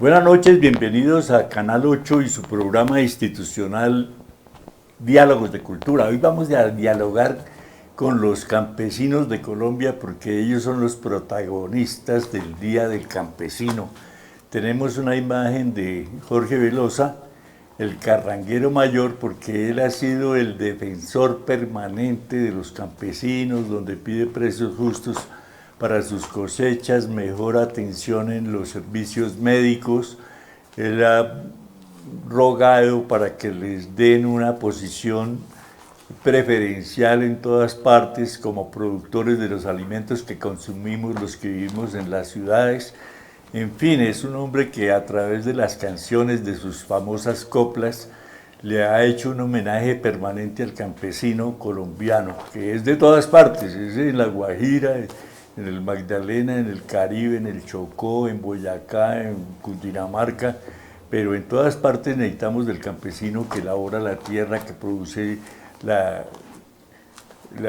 Buenas noches, bienvenidos a Canal 8 y su programa institucional Diálogos de Cultura. Hoy vamos a dialogar con los campesinos de Colombia porque ellos son los protagonistas del Día del Campesino. Tenemos una imagen de Jorge Velosa, el carranguero mayor, porque él ha sido el defensor permanente de los campesinos, donde pide precios justos para sus cosechas, mejor atención en los servicios médicos. Él ha rogado para que les den una posición preferencial en todas partes como productores de los alimentos que consumimos los que vivimos en las ciudades. En fin, es un hombre que a través de las canciones de sus famosas coplas le ha hecho un homenaje permanente al campesino colombiano, que es de todas partes, es en La Guajira, en el Magdalena, en el Caribe, en el Chocó, en Boyacá, en Cundinamarca, pero en todas partes necesitamos del campesino que labora la tierra, que produce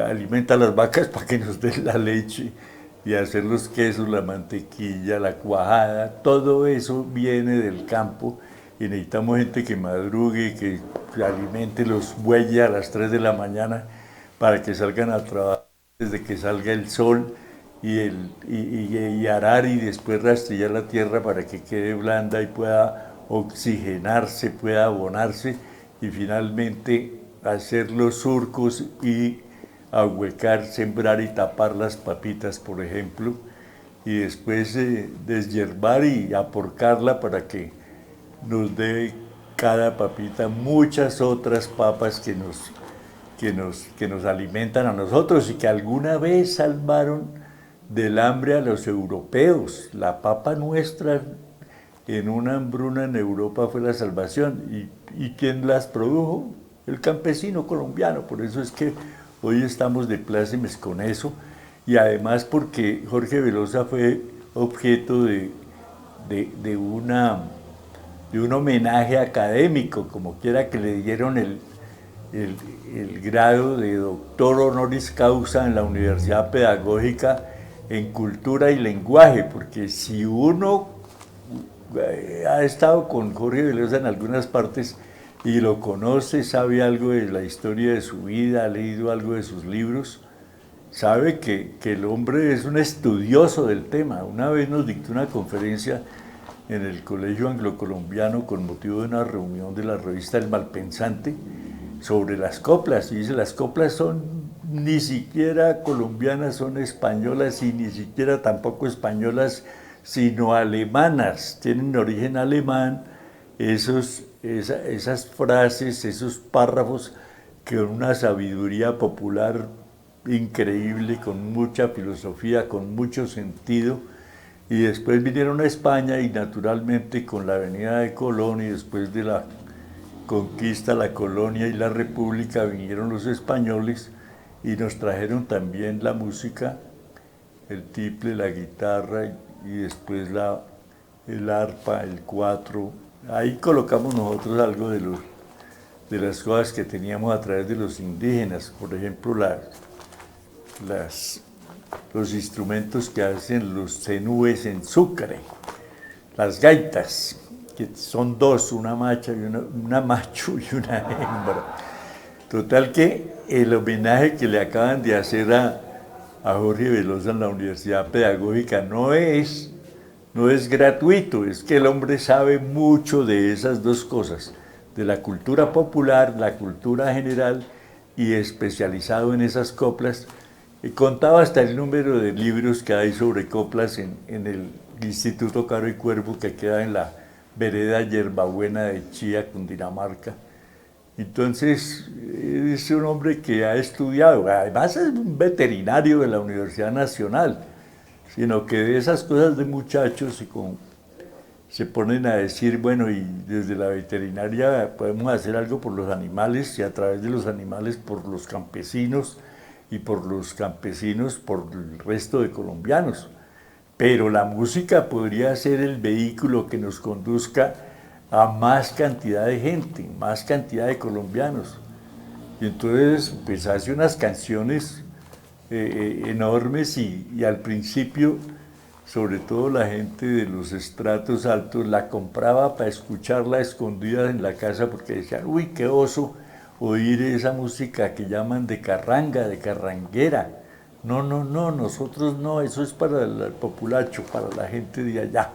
alimenta a las vacas para que nos den la leche y hacer los quesos, la mantequilla, la cuajada, todo eso viene del campo y necesitamos gente que madrugue, que alimente los bueyes a las 3 de la mañana para que salgan a trabajar desde que salga el sol y arar y después rastrillar la tierra para que quede blanda y pueda oxigenarse, pueda abonarse y finalmente hacer los surcos y ahuecar, sembrar y tapar las papitas, por ejemplo, y después deshiervar y aporcarla para que nos dé cada papita muchas otras papas que nos alimentan a nosotros y que alguna vez salvaron del hambre a los europeos. La papa nuestra en una hambruna en Europa fue la salvación. ¿Y quién las produjo? El campesino colombiano. Por eso es que hoy estamos de plácemes con eso. Y además porque Jorge Velosa fue objeto de un homenaje académico, como quiera que le dieron el grado de doctor honoris causa en la Universidad Pedagógica en Cultura y Lenguaje, porque si uno ha estado con Jorge Velosa en algunas partes y lo conoce, sabe algo de la historia de su vida, ha leído algo de sus libros, sabe que el hombre es un estudioso del tema. Una vez nos dictó una conferencia en el Colegio Anglo-Colombiano con motivo de una reunión de la revista El Malpensante sobre las coplas, y dice, las coplas son ni siquiera colombianas, son españolas y ni siquiera tampoco españolas, sino alemanas, tienen origen alemán, esas frases, esos párrafos que con una sabiduría popular increíble, con mucha filosofía, con mucho sentido, y después vinieron a España y naturalmente con la venida de Colón y después de la conquista, la colonia y la república vinieron los españoles y nos trajeron también la música, el tiple, la guitarra y después el arpa, el cuatro. Ahí colocamos nosotros algo de las cosas que teníamos a través de los indígenas, por ejemplo los instrumentos que hacen los cenúes en Sucre, las gaitas, que son dos, una macho y una hembra. Total que el homenaje que le acaban de hacer a Jorge Velosa en la Universidad Pedagógica no es gratuito, es que el hombre sabe mucho de esas dos cosas, de la cultura popular, la cultura general y especializado en esas coplas. Contaba hasta el número de libros que hay sobre coplas en el Instituto Caro y Cuervo, que queda en la vereda Yerbabuena de Chía, Cundinamarca. Entonces, es un hombre que ha estudiado, además es un veterinario de la Universidad Nacional, sino que de esas cosas de muchachos se ponen a decir, bueno, y desde la veterinaria podemos hacer algo por los animales y a través de los animales por los campesinos y por los campesinos por el resto de colombianos. Pero la música podría ser el vehículo que nos conduzca a más cantidad de gente, más cantidad de colombianos. Y entonces pues hace unas canciones enormes y al principio sobre todo la gente de los estratos altos, la compraba para escucharla escondida en la casa porque decían, uy, qué oso oír esa música que llaman de carranga, de carranguera. No, no, no, nosotros no, eso es para el populacho, para la gente de allá.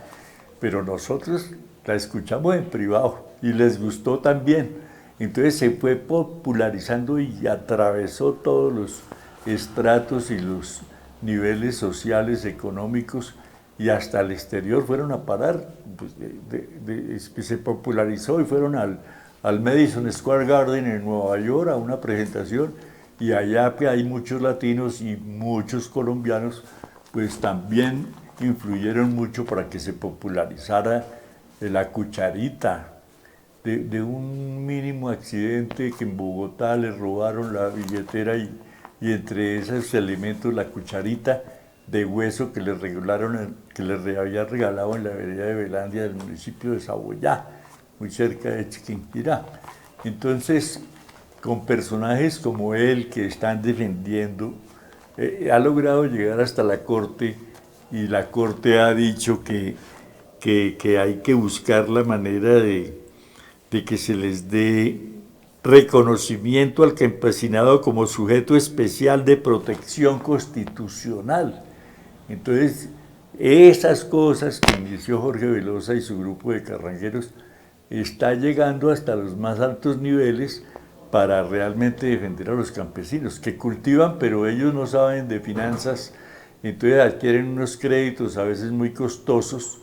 Pero nosotros la escuchamos en privado y les gustó también. Entonces se fue popularizando y atravesó todos los estratos y los niveles sociales, económicos, y hasta el exterior fueron a parar, pues, se popularizó y fueron al Madison Square Garden en Nueva York a una presentación, y allá que hay muchos latinos y muchos colombianos, pues también influyeron mucho para que se popularizara la cucharita. De un mínimo accidente que en Bogotá le robaron la billetera y entre esos elementos la cucharita de hueso que le regalaron, que le había regalado en la vereda de Belandia del municipio de Saboyá, muy cerca de Chiquinquirá. Entonces, con personajes como él que están defendiendo, ha logrado llegar hasta la Corte, y la Corte ha dicho que hay que buscar la manera de que se les dé reconocimiento al campesinado como sujeto especial de protección constitucional. Entonces, esas cosas que inició Jorge Velosa y su grupo de carrangueros está llegando hasta los más altos niveles para realmente defender a los campesinos, que cultivan, pero ellos no saben de finanzas, entonces adquieren unos créditos a veces muy costosos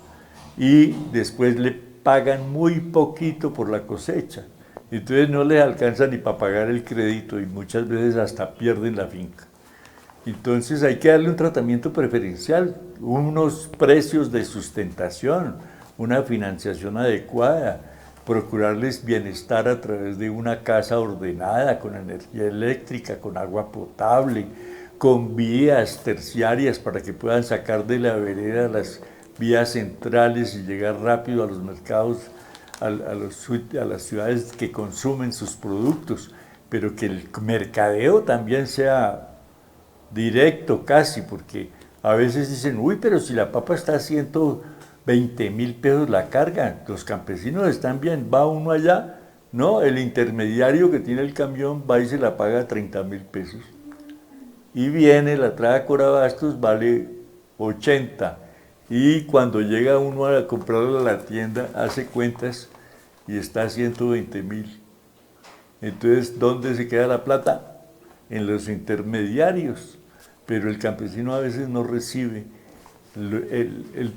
y después le pagan muy poquito por la cosecha. Entonces no les alcanza ni para pagar el crédito y muchas veces hasta pierden la finca. Entonces hay que darle un tratamiento preferencial, unos precios de sustentación, una financiación adecuada, procurarles bienestar a través de una casa ordenada, con energía eléctrica, con agua potable, con vías terciarias para que puedan sacar de la vereda las vías centrales y llegar rápido a los mercados, a las ciudades que consumen sus productos, pero que el mercadeo también sea directo casi, porque a veces dicen, uy, pero si la papa está a 120.000 pesos la carga, los campesinos están bien, va uno allá, no, el intermediario que tiene el camión va y se la paga a 30.000 pesos. Y viene, la trae a Corabastos, vale 80. Y cuando llega uno a comprarla a la tienda, hace cuentas y está a 120.000. Entonces, ¿dónde se queda la plata? En los intermediarios. Pero el campesino a veces no recibe el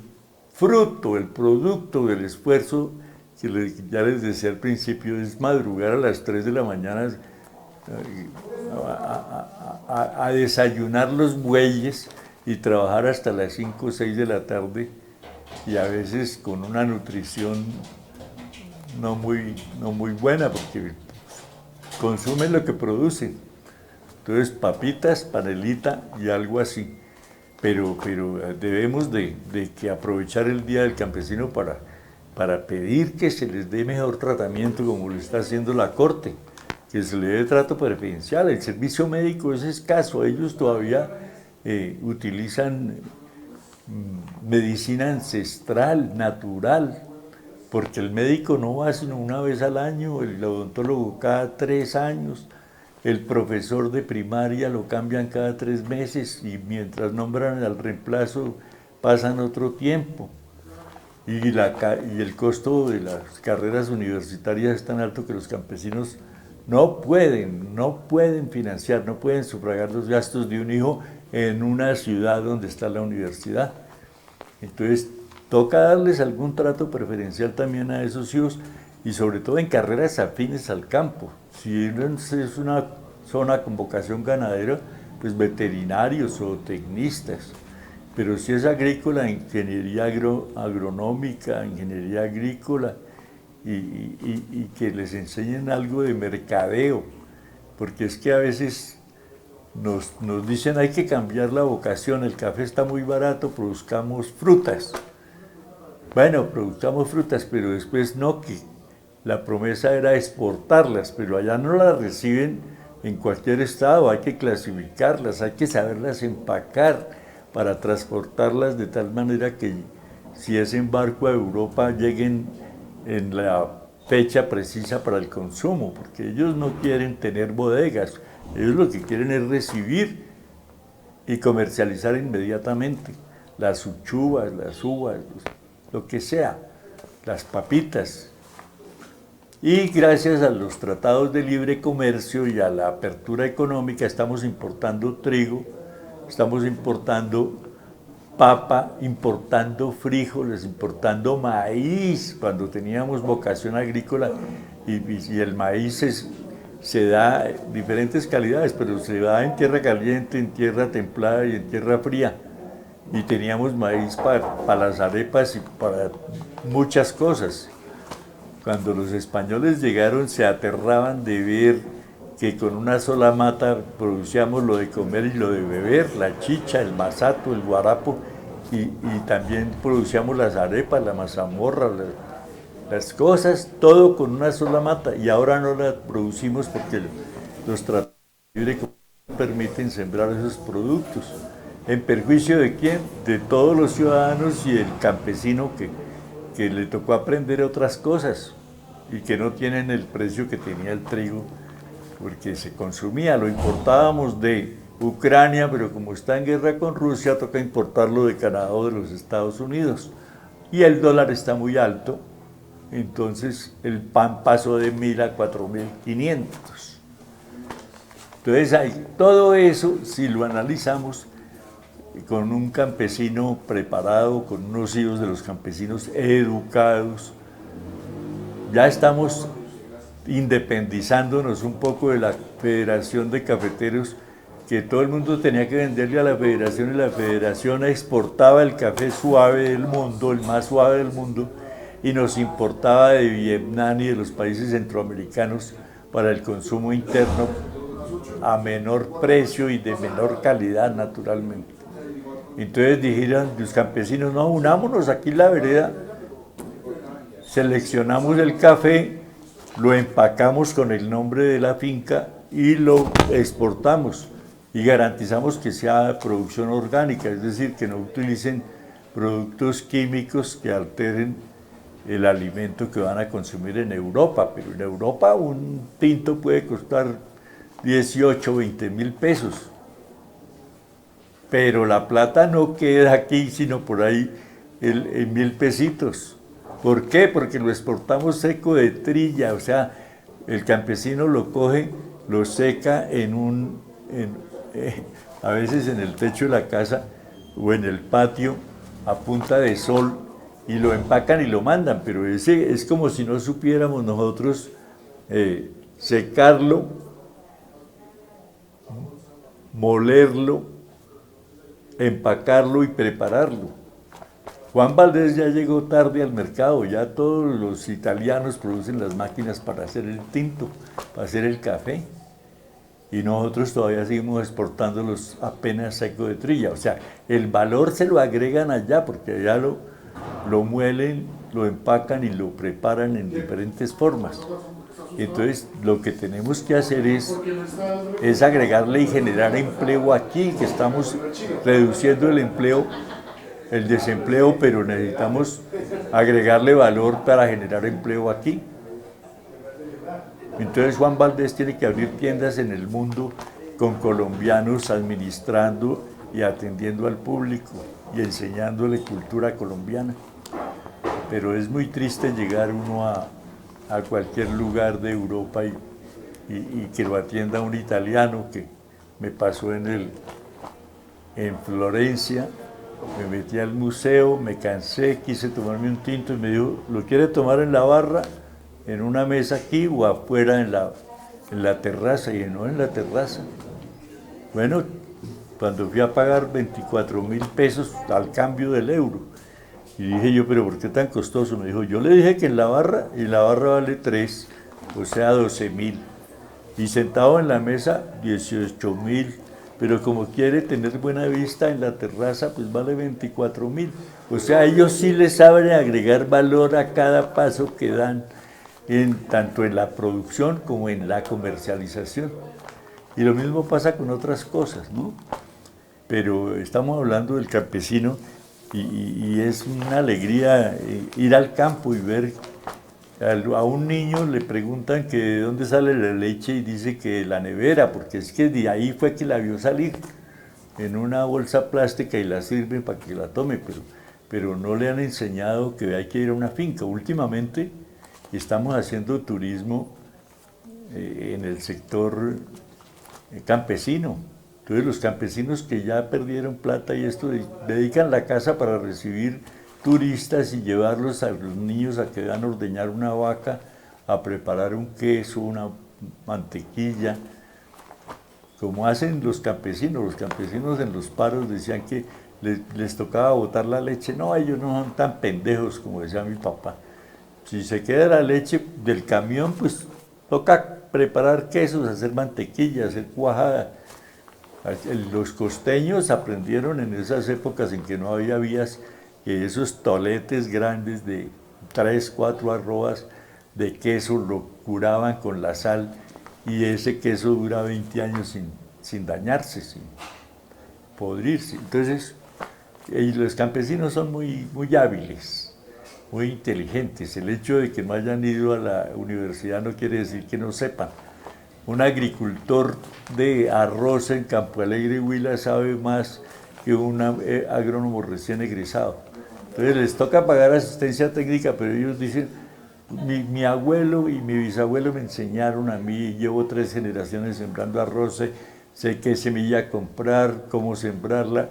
fruto, el producto del esfuerzo, que ya les decía al principio, es madrugar a las 3 de la mañana a desayunar los bueyes y trabajar hasta las 5 o 6 de la tarde, y a veces con una nutrición no muy buena, porque consumen lo que producen. Entonces, papitas, panelita y algo así. Pero debemos de que aprovechar el Día del Campesino para pedir que se les dé mejor tratamiento, como lo está haciendo la Corte, que se le dé trato preferencial. El servicio médico es escaso, ellos todavía utilizan medicina ancestral, natural, porque el médico no va sino una vez al año, el odontólogo cada 3 años, el profesor de primaria lo cambian cada 3 meses, y mientras nombran al reemplazo pasan otro tiempo. Y el costo de las carreras universitarias es tan alto que los campesinos no pueden financiar, no pueden sufragar los gastos de un hijo en una ciudad donde está la universidad. Entonces, toca darles algún trato preferencial también a esos hijos, y sobre todo en carreras afines al campo. Si es una zona con vocación ganadera, pues veterinarios o tecnistas. Pero si es agrícola, ingeniería agronómica, ingeniería agrícola, y que les enseñen algo de mercadeo, porque es que a veces nos dicen hay que cambiar la vocación, el café está muy barato, produzcamos frutas. Bueno, produzcamos frutas, pero después no, que la promesa era exportarlas, pero allá no las reciben en cualquier estado, hay que clasificarlas, hay que saberlas empacar, para transportarlas de tal manera que si es en barco a Europa lleguen en la fecha precisa para el consumo, porque ellos no quieren tener bodegas, ellos lo que quieren es recibir y comercializar inmediatamente las uchuvas, las uvas, lo que sea, las papitas. Y gracias a los tratados de libre comercio y a la apertura económica estamos importando trigo, estamos importando papa, importando frijoles, importando maíz, cuando teníamos vocación agrícola, y el maíz se da diferentes calidades, pero se da en tierra caliente, en tierra templada y en tierra fría. Y teníamos maíz para las arepas y para muchas cosas. Cuando los españoles llegaron se aterraban de ver que con una sola mata producíamos lo de comer y lo de beber, la chicha, el masato, el guarapo, y también producíamos las arepas, la mazamorra, las cosas, todo con una sola mata, y ahora no las producimos porque los tratados de libre comercio permiten sembrar esos productos. ¿En perjuicio de quién? De todos los ciudadanos y el campesino que le tocó aprender otras cosas y que no tienen el precio que tenía el trigo, porque se consumía, lo importábamos de Ucrania, pero como está en guerra con Rusia, toca importarlo de Canadá o de los Estados Unidos. Y el dólar está muy alto, entonces el pan pasó de 1.000 a 4.500. Entonces, todo eso, si lo analizamos, con un campesino preparado, con unos hijos de los campesinos educados, ya estamos independizándonos un poco de la Federación de Cafeteros, que todo el mundo tenía que venderle a la Federación, y la Federación exportaba el café suave del mundo, el más suave del mundo, y nos importaba de Vietnam y de los países centroamericanos para el consumo interno a menor precio y de menor calidad, naturalmente. Entonces dijeron los campesinos: no, unámonos aquí en la vereda, seleccionamos el café, lo empacamos con el nombre de la finca y lo exportamos, y garantizamos que sea producción orgánica, es decir, que no utilicen productos químicos que alteren el alimento que van a consumir en Europa. Pero en Europa un tinto puede costar 18, 20.000 pesos. Pero la plata no queda aquí, sino por ahí en 1.000 pesitos. ¿Por qué? Porque lo exportamos seco de trilla, o sea, el campesino lo coge, lo seca a veces en el techo de la casa o en el patio a punta de sol, y lo empacan y lo mandan, pero ese es como si no supiéramos nosotros secarlo, molerlo, empacarlo y prepararlo. Juan Valdés ya llegó tarde al mercado, ya todos los italianos producen las máquinas para hacer el tinto, para hacer el café, y nosotros todavía seguimos exportándolos apenas seco de trilla. O sea, el valor se lo agregan allá, porque allá lo muelen, lo empacan y lo preparan en diferentes formas. Entonces, lo que tenemos que hacer es agregarle y generar empleo aquí, que estamos reduciendo el empleo, el desempleo, pero necesitamos agregarle valor para generar empleo aquí. Entonces Juan Valdés tiene que abrir tiendas en el mundo con colombianos administrando y atendiendo al público y enseñándole cultura colombiana. Pero es muy triste llegar uno a cualquier lugar de Europa y que lo atienda un italiano, que me pasó en Florencia. Me metí al museo, me cansé, quise tomarme un tinto y me dijo: ¿lo quiere tomar en la barra, en una mesa aquí, o afuera en la terraza? Y no, en la terraza. Bueno, cuando fui a pagar 24.000 pesos al cambio del euro, y dije yo: ¿pero por qué tan costoso? Me dijo: yo le dije que en la barra, y la barra vale 3, o sea 12.000, y sentado en la mesa 18.000, pero como quiere tener buena vista en la terraza, pues vale 24.000. O sea, ellos sí les saben agregar valor a cada paso que dan, tanto en la producción como en la comercialización. Y lo mismo pasa con otras cosas, ¿no? pero estamos hablando del campesino y es una alegría ir al campo y ver. A un niño le preguntan que de dónde sale la leche y dice que de la nevera, porque es que de ahí fue que la vio salir en una bolsa plástica y la sirven para que la tome, pero no le han enseñado que hay que ir a una finca. Últimamente estamos haciendo turismo en el sector campesino. Entonces los campesinos que ya perdieron plata y esto, dedican la casa para recibir turistas y llevarlos a los niños a que van a ordeñar una vaca, a preparar un queso, una mantequilla, como hacen los campesinos. Los campesinos en los paros decían que les tocaba botar la leche. No, ellos no son tan pendejos como decía mi papá. Si se queda la leche del camión, pues toca preparar quesos, hacer mantequilla, hacer cuajada. Los costeños aprendieron en esas épocas en que no había vías, que esos toletes grandes de 3, 4 arrobas de queso lo curaban con la sal y ese queso dura 20 años sin dañarse, sin podrirse. Entonces, los campesinos son muy hábiles, muy inteligentes. El hecho de que no hayan ido a la universidad no quiere decir que no sepan. Un agricultor de arroz en Campo Alegre, Huila, sabe más que un agrónomo recién egresado. Entonces les toca pagar asistencia técnica, pero ellos dicen, mi abuelo y mi bisabuelo me enseñaron a mí, llevo 3 generaciones sembrando arroz, sé qué semilla comprar, cómo sembrarla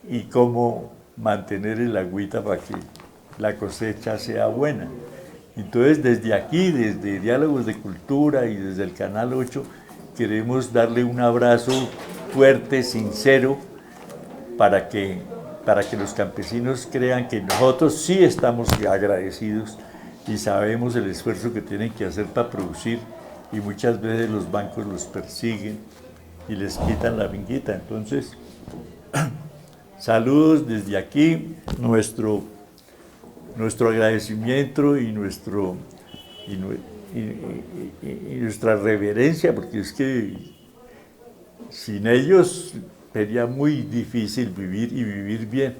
y cómo mantener el agüita para que la cosecha sea buena. Entonces, desde aquí, desde Diálogos de Cultura y desde el Canal 8, queremos darle un abrazo fuerte, sincero, para que los campesinos crean que nosotros sí estamos agradecidos y sabemos el esfuerzo que tienen que hacer para producir, y muchas veces los bancos los persiguen y les quitan la finquita. Entonces, saludos desde aquí, nuestro agradecimiento y nuestra reverencia, porque es que sin ellos sería muy difícil vivir y vivir bien.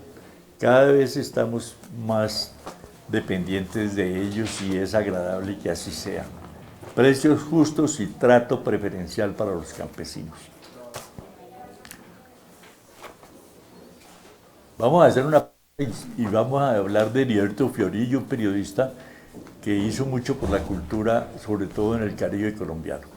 Cada vez estamos más dependientes de ellos y es agradable que así sea. Precios justos y trato preferencial para los campesinos. Vamos a hacer una y vamos a hablar de Heriberto Fiorillo, un periodista que hizo mucho por la cultura, sobre todo en el Caribe colombiano.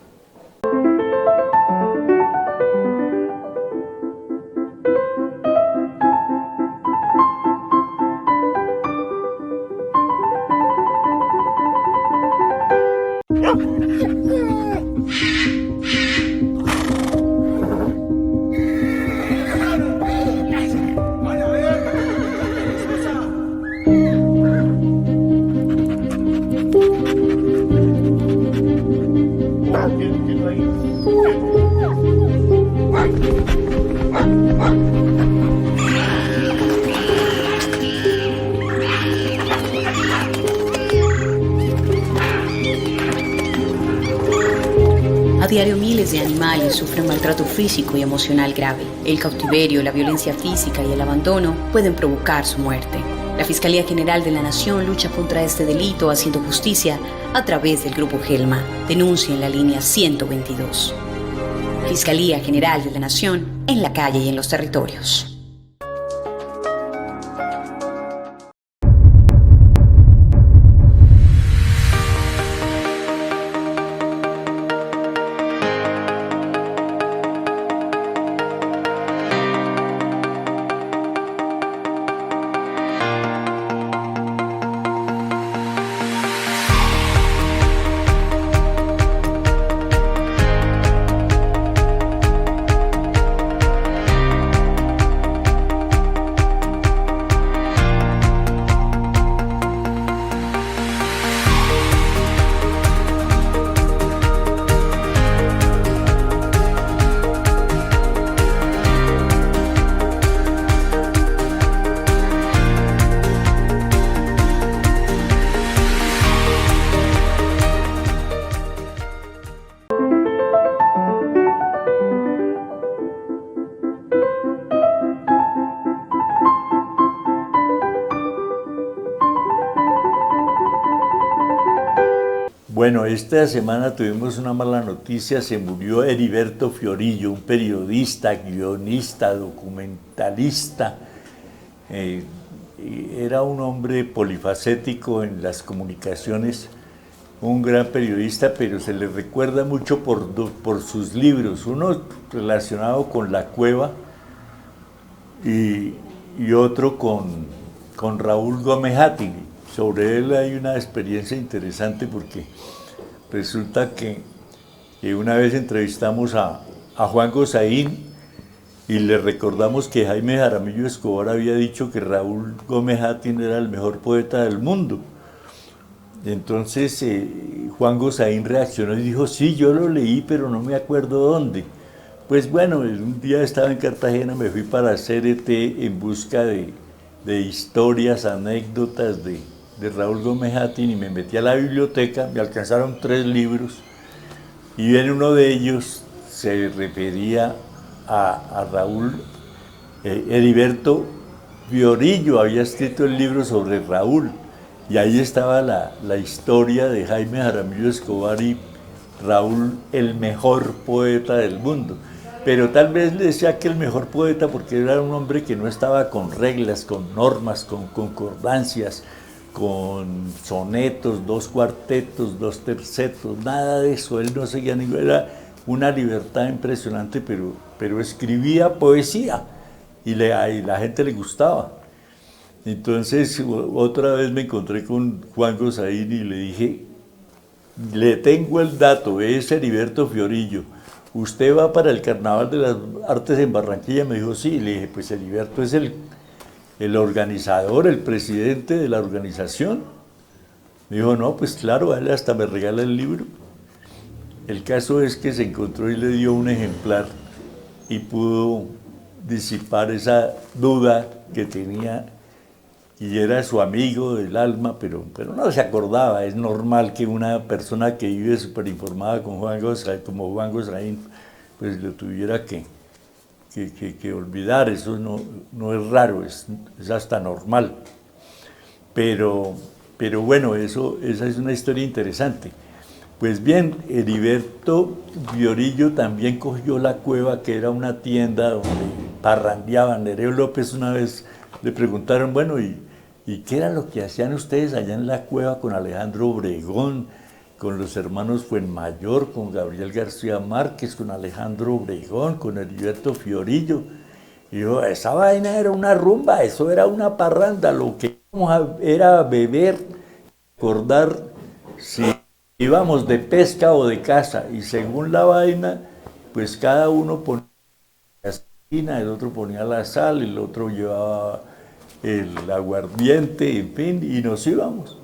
A diario miles de animales sufren maltrato físico y emocional grave. El cautiverio, la violencia física y el abandono pueden provocar su muerte. La Fiscalía General de la Nación lucha contra este delito haciendo justicia a través del Grupo Gelma. Denuncia en la línea 122. Fiscalía General de la Nación, en la calle y en los territorios. Bueno, esta semana tuvimos una mala noticia, se murió Heriberto Fiorillo, un periodista, guionista, documentalista. Era un hombre polifacético en las comunicaciones, un gran periodista, pero se le recuerda mucho por sus libros, uno relacionado con La Cueva y otro con Raúl Gómez Játigui. Sobre él hay una experiencia interesante porque resulta que una vez entrevistamos a Juan Gosaín y le recordamos que Jaime Jaramillo Escobar había dicho que Raúl Gómez Játigui era el mejor poeta del mundo. Entonces Juan Gosaín reaccionó y dijo, sí, yo lo leí, pero no me acuerdo dónde. Pues bueno, un día estaba en Cartagena, me fui para CRT en busca de historias, anécdotas de Raúl Gómez Játigui y me metí a la biblioteca, me alcanzaron 3 libros y en uno de ellos se refería a Raúl, Heriberto Fiorillo había escrito el libro sobre Raúl y ahí estaba la historia de Jaime Jaramillo Escobar y Raúl, el mejor poeta del mundo. Pero tal vez le decía que el mejor poeta porque era un hombre que no estaba con reglas, con normas, con concordancias, con sonetos, 2 cuartetos, 2 tercetos, nada de eso. Él no seguía ninguna, era una libertad impresionante, pero escribía poesía y la gente le gustaba. Entonces otra vez me encontré con Juan Gosaín y le dije, le tengo el dato, es Heriberto Fiorillo. ¿Usted va para el Carnaval de las Artes en Barranquilla? Me dijo, sí. Le dije, pues Heriberto es el organizador, el presidente de la organización. Me dijo, no, pues claro, él hasta me regala el libro. El caso es que se encontró y le dio un ejemplar y pudo disipar esa duda que tenía y era su amigo del alma, pero no se acordaba. Es normal que una persona que vive súper informada como Juan Gosaín, pues lo tuviera que olvidar. Eso no es raro, es hasta normal. Pero bueno, esa es una historia interesante. Pues bien, Heriberto Fiorillo también cogió La Cueva, que era una tienda donde parrandeaban. Nereo López una vez le preguntaron, bueno, ¿y qué era lo que hacían ustedes allá en La Cueva con Alejandro Obregón, con los hermanos Fuenmayor, con Gabriel García Márquez, con Alejandro Obregón, con Heriberto Fiorillo? Y yo, esa vaina era una rumba, eso era una parranda, lo que era beber, recordar si íbamos de pesca o de caza, y según la vaina, pues cada uno ponía la esquina, el otro ponía la sal, el otro llevaba el aguardiente, en fin, y nos íbamos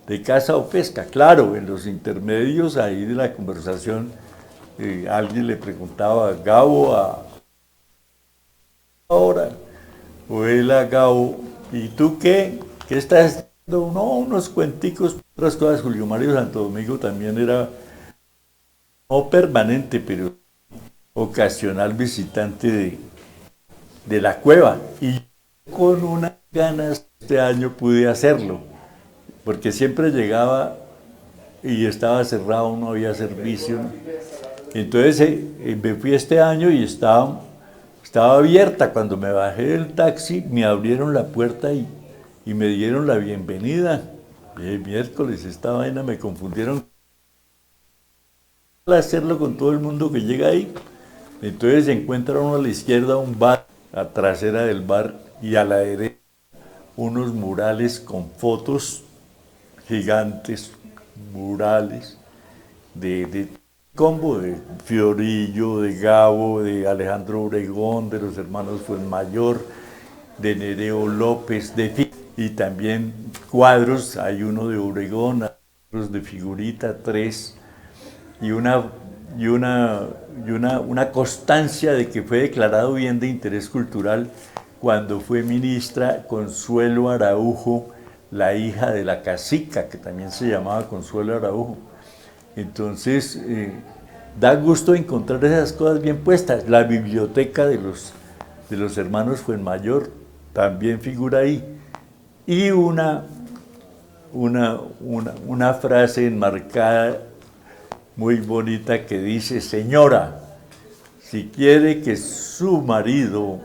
de caza o pesca. Claro, en los intermedios ahí de la conversación, alguien le preguntaba a Gabo ahora, o él a Gabo, ¿y tú qué? ¿Qué estás haciendo? No, unos cuenticos, otras cosas. Julio Mario Santo Domingo también era, no permanente, pero ocasional visitante de La Cueva. Y con unas ganas este año pude hacerlo, porque siempre llegaba y estaba cerrado, no había servicio. Entonces me fui este año y estaba abierta. Cuando me bajé del taxi me abrieron la puerta y me dieron la bienvenida. El miércoles esta vaina me confundieron. Hacerlo con todo el mundo que llega ahí. Entonces se encuentra uno a la izquierda un bar, a la trasera del bar, y a la derecha unos murales con fotos gigantes, murales de combo, de Fiorillo, de Gabo, de Alejandro Obregón, de los hermanos Fuenmayor, de Nereo López, y también cuadros, hay uno de Obregón, otros de Figurita, 3, y una constancia de que fue declarado bien de interés cultural cuando fue ministra Consuelo Araujo, la hija de la cacica, que también se llamaba Consuelo Araujo. Entonces, da gusto encontrar esas cosas bien puestas. La biblioteca de los hermanos Fuenmayor también figura ahí. Y una una frase enmarcada muy bonita que dice: señora, si quiere que su marido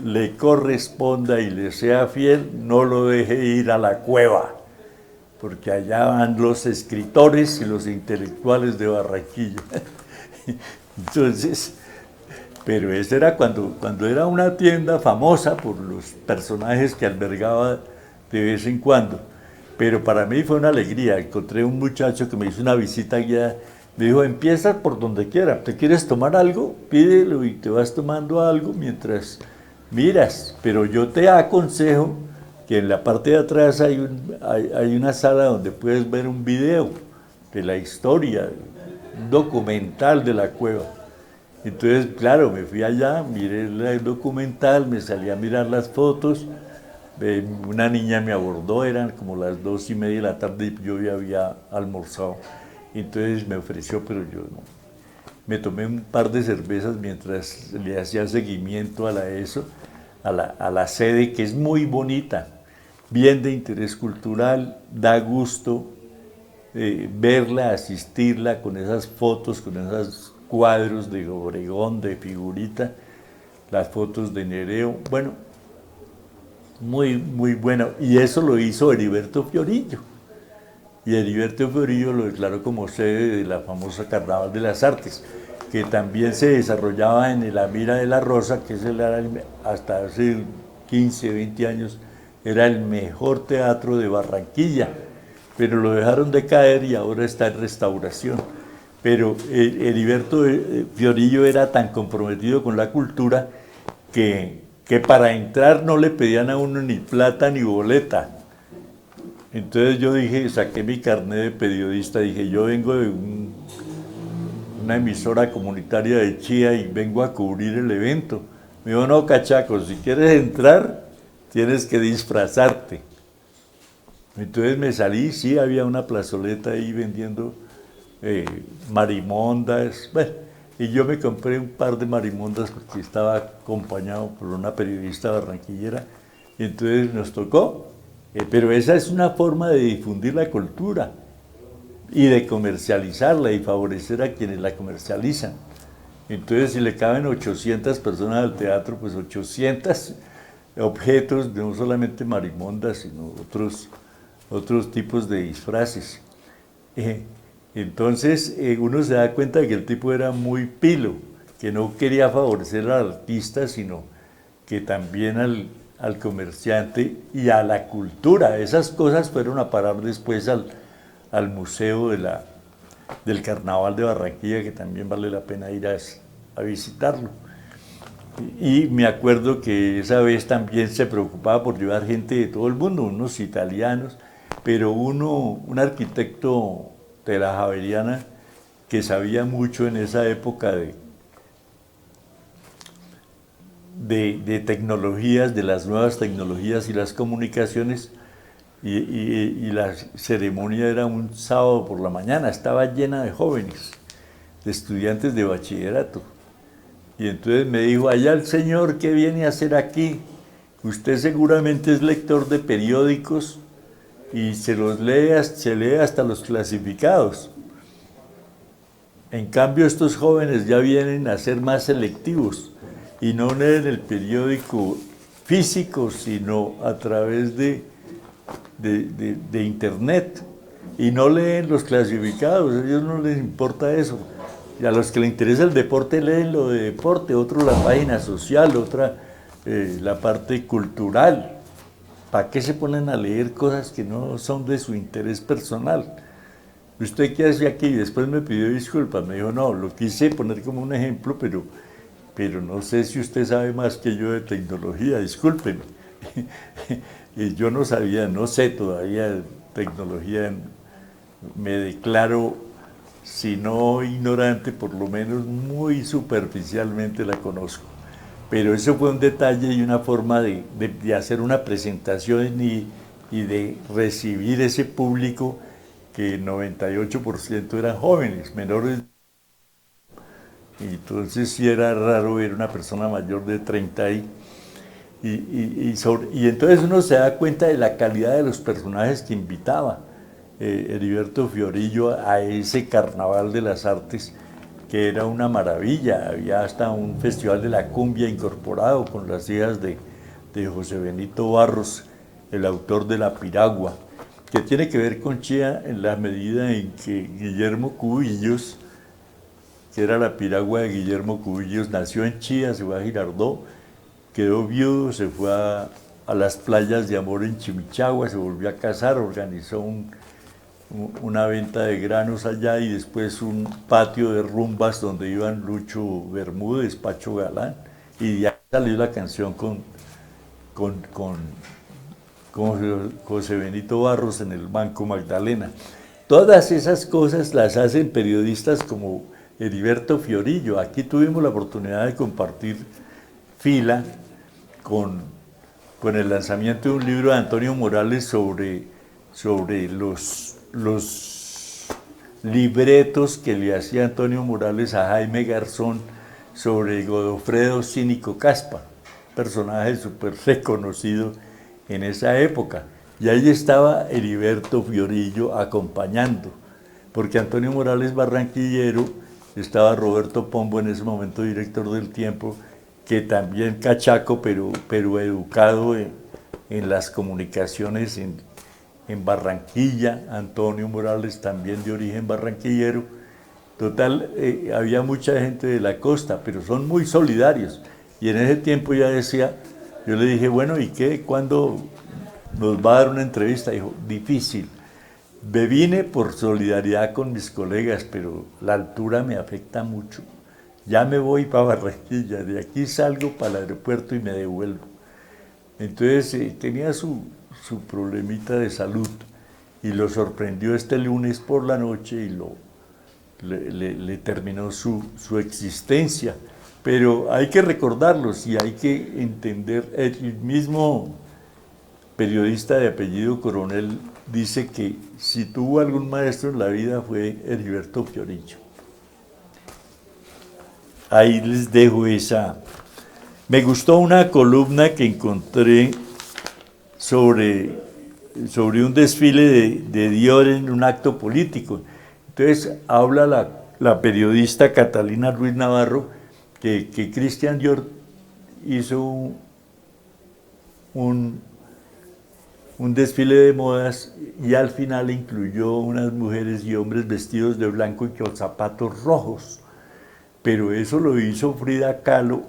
le corresponda y le sea fiel, no lo deje ir a la cueva, porque allá van los escritores y los intelectuales de Barranquilla. Entonces, pero eso era cuando era una tienda famosa por los personajes que albergaba de vez en cuando. Pero para mí fue una alegría. Encontré un muchacho que me hizo una visita guiada. Me dijo: empieza por donde quiera. ¿Te quieres tomar algo? Pídelo y te vas tomando algo mientras miras. Pero yo te aconsejo que en la parte de atrás hay una sala donde puedes ver un video de la historia, un documental de la cueva. Entonces, claro, me fui allá, miré el documental, me salí a mirar las fotos. Una niña me abordó, eran como las 2:30 de la tarde y yo ya había almorzado. Entonces me ofreció, pero yo no. Me tomé un par de cervezas mientras le hacía seguimiento a la sede, que es muy bonita, bien de interés cultural, da gusto verla, asistirla, con esas fotos, con esos cuadros de Obregón, de figurita, las fotos de Nereo, bueno, muy, muy bueno. Y eso lo hizo Heriberto Fiorillo. Y Heriberto Fiorillo lo declaró como sede de la famosa Carnaval de las Artes, que también se desarrollaba en el Amira de la Rosa, que hasta hace 15, 20 años era el mejor teatro de Barranquilla, pero lo dejaron de caer y ahora está en restauración. Pero Heriberto Fiorillo era tan comprometido con la cultura que para entrar no le pedían a uno ni plata ni boleta. Entonces yo dije, saqué mi carnet de periodista, dije: yo vengo de una emisora comunitaria de Chía y vengo a cubrir el evento. Me dijo: no, cachaco, si quieres entrar, tienes que disfrazarte. Entonces me salí, sí, había una plazoleta ahí vendiendo marimondas, bueno, y yo me compré un par de marimondas porque estaba acompañado por una periodista barranquillera, y entonces nos tocó. Pero esa es una forma de difundir la cultura y de comercializarla y favorecer a quienes la comercializan. Entonces, si le caben 800 personas al teatro, pues 800 objetos, no solamente marimondas, sino otros tipos de disfraces. Entonces, uno se da cuenta de que el tipo era muy pilo, que no quería favorecer al artista, sino que también al comerciante y a la cultura. Esas cosas fueron a parar después al museo del Carnaval de Barranquilla, que también vale la pena ir a visitarlo. Y me acuerdo que esa vez también se preocupaba por llevar gente de todo el mundo, unos italianos, pero un arquitecto de la Javeriana que sabía mucho en esa época de tecnologías, de las nuevas tecnologías y las comunicaciones, y la ceremonia era un sábado por la mañana, estaba llena de jóvenes, de estudiantes de bachillerato. Y entonces me dijo: allá el señor, ¿qué viene a hacer aquí? Usted seguramente es lector de periódicos y se lee hasta los clasificados. En cambio, estos jóvenes ya vienen a ser más selectivos y no leen el periódico físico, sino a través de internet, y no leen los clasificados, a ellos no les importa eso. Y a los que les interesa el deporte leen lo de deporte, otro la página social, otra la parte cultural. ¿Para qué se ponen a leer cosas que no son de su interés personal? ¿Usted qué hace aquí? Y después me pidió disculpas, me dijo: no, lo quise poner como un ejemplo, pero no sé si usted sabe más que yo de tecnología, discúlpeme. Y yo no sabía, no sé todavía de tecnología, me declaro, si no ignorante, por lo menos muy superficialmente la conozco. Pero eso fue un detalle y una forma de hacer una presentación y de recibir ese público, que el 98% eran jóvenes, menores. Y entonces sí era raro ver una persona mayor de 30 ahí. y entonces uno se da cuenta de la calidad de los personajes que invitaba Heriberto Fiorillo a ese carnaval de las artes, que era una maravilla. Había hasta un festival de la cumbia incorporado con las hijas de José Benito Barros, el autor de La Piragua, que tiene que ver con Chía en la medida en que Guillermo Cubillos, que era La Piragua de Guillermo Cubillos, nació en Chía, se fue a Girardot, quedó viudo, se fue a las playas de amor en Chimichagua, se volvió a casar, organizó una venta de granos allá y después un patio de rumbas donde iban Lucho Bermúdez, Pacho Galán, y de ahí salió la canción con José Benito Barros en el Banco Magdalena. Todas esas cosas las hacen periodistas como Heriberto Fiorillo. Aquí tuvimos la oportunidad de compartir fila con el lanzamiento de un libro de Antonio Morales sobre los libretos que le hacía Antonio Morales a Jaime Garzón sobre Godofredo Cínico Caspa, personaje súper reconocido en esa época. Y ahí estaba Heriberto Fiorillo acompañando, porque Antonio Morales barranquillero, estaba Roberto Pombo en ese momento director del Tiempo, que también cachaco, pero educado en las comunicaciones en Barranquilla. Antonio Morales también de origen barranquillero. Total, había mucha gente de la costa, pero son muy solidarios. Y en ese tiempo ya decía, yo le dije, bueno, ¿y qué? ¿Cuándo nos va a dar una entrevista? Dijo, difícil. Me vine por solidaridad con mis colegas, pero la altura me afecta mucho. Ya me voy para Barranquilla, de aquí salgo para el aeropuerto y me devuelvo. Entonces tenía su problemita de salud y lo sorprendió este lunes por la noche y le terminó su existencia. Pero hay que recordarlos y hay que entender. El mismo periodista de apellido Coronel dice que si tuvo algún maestro en la vida fue Heriberto Fiorillo. Ahí les dejo esa. Me gustó una columna que encontré sobre un desfile de Dior en un acto político. Entonces habla la periodista Catalina Ruiz Navarro que Christian Dior hizo un desfile de modas y al final incluyó unas mujeres y hombres vestidos de blanco y con zapatos rojos. Pero eso lo hizo Frida Kahlo.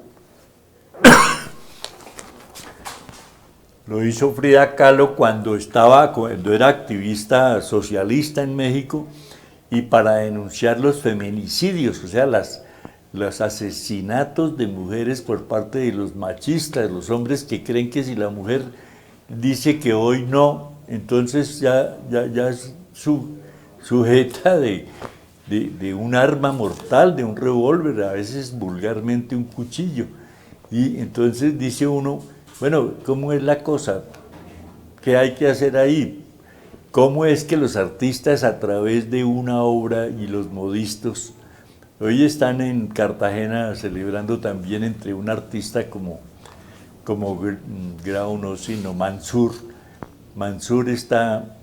Lo hizo Frida Kahlo cuando era activista socialista en México y para denunciar los feminicidios, o sea, los asesinatos de mujeres por parte de los machistas, los hombres que creen que si la mujer dice que hoy no, entonces ya es sujeta de un arma mortal, de un revólver, a veces vulgarmente un cuchillo. Y entonces dice uno, bueno, ¿cómo es la cosa? ¿Qué hay que hacer ahí? ¿Cómo es que los artistas a través de una obra y los modistas, hoy están en Cartagena celebrando también entre un artista como Grau, no, sino Mansur. Mansur está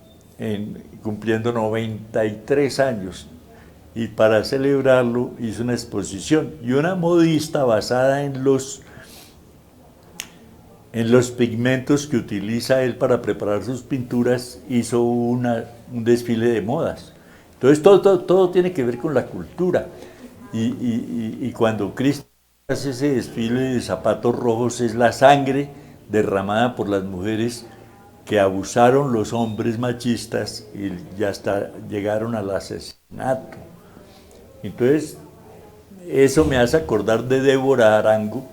cumpliendo 93 años y para celebrarlo hizo una exposición y una modista basada en los pigmentos que utiliza él para preparar sus pinturas hizo un desfile de modas. Entonces todo tiene que ver con la cultura y cuando Cristo hace ese desfile de zapatos rojos es la sangre derramada por las mujeres que abusaron los hombres machistas y ya hasta llegaron al asesinato. Entonces eso me hace acordar de Débora Arango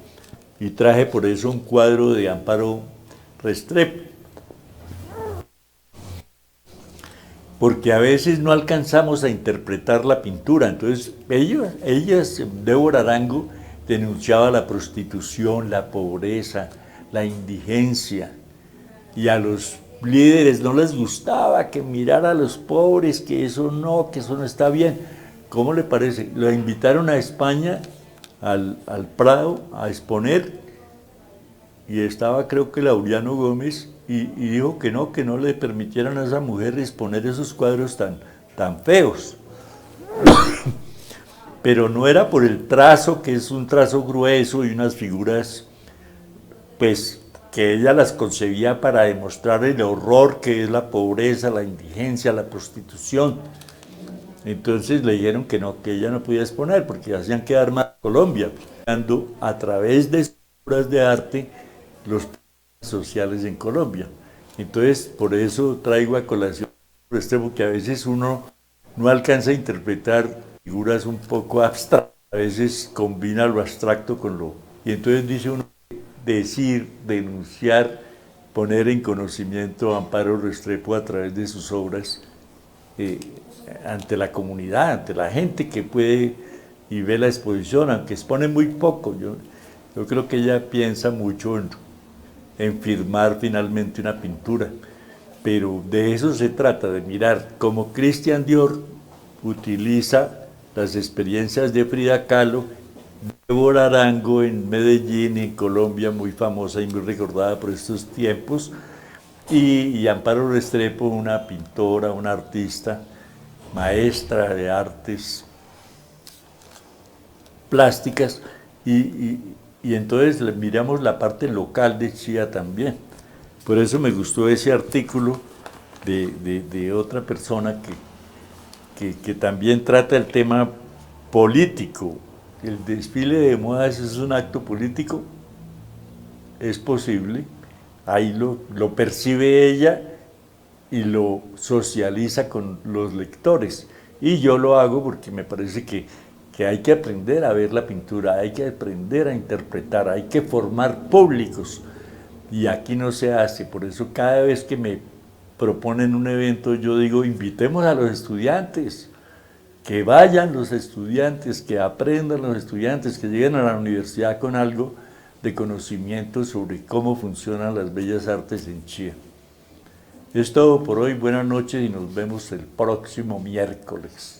y traje por eso un cuadro de Amparo Restrepo, porque a veces no alcanzamos a interpretar la pintura. Entonces ellas, Débora Arango, denunciaba la prostitución, la pobreza, la indigencia, y a los líderes no les gustaba que mirara a los pobres, que eso no está bien. ¿Cómo le parece? Lo invitaron a España, al Prado, a exponer, y estaba creo que Laureano Gómez, y dijo que no le permitieran a esa mujer exponer esos cuadros tan feos. Pero no era por el trazo, que es un trazo grueso y unas figuras, pues, que ella las concebía para demostrar el horror que es la pobreza, la indigencia, la prostitución. Entonces le dijeron que no, que ella no podía exponer porque hacían quedar mal a Colombia, dando a través de obras de arte los problemas sociales en Colombia. Entonces, por eso traigo a colación porque a veces uno no alcanza a interpretar figuras un poco abstractas, a veces combina lo abstracto con lo... Y entonces dice uno, decir, denunciar, poner en conocimiento a Amparo Restrepo a través de sus obras ante la comunidad, ante la gente que puede y ve la exposición, aunque expone muy poco. Yo creo que ella piensa mucho en firmar finalmente una pintura, pero de eso se trata, de mirar cómo Christian Dior utiliza las experiencias de Frida Kahlo, Débora Arango en Medellín, en Colombia, muy famosa y muy recordada por estos tiempos, y Amparo Restrepo, una pintora, una artista, maestra de artes plásticas, y entonces miramos la parte local de Chía también. Por eso me gustó ese artículo de otra persona que también trata el tema político. El desfile de modas es un acto político, es posible, ahí lo percibe ella y lo socializa con los lectores. Y yo lo hago porque me parece que hay que aprender a ver la pintura, hay que aprender a interpretar, hay que formar públicos. Y aquí no se hace, por eso cada vez que me proponen un evento yo digo, invitemos a los estudiantes, que vayan los estudiantes, que aprendan los estudiantes, que lleguen a la universidad con algo de conocimiento sobre cómo funcionan las bellas artes en Chía. Es todo por hoy, buenas noches y nos vemos el próximo miércoles.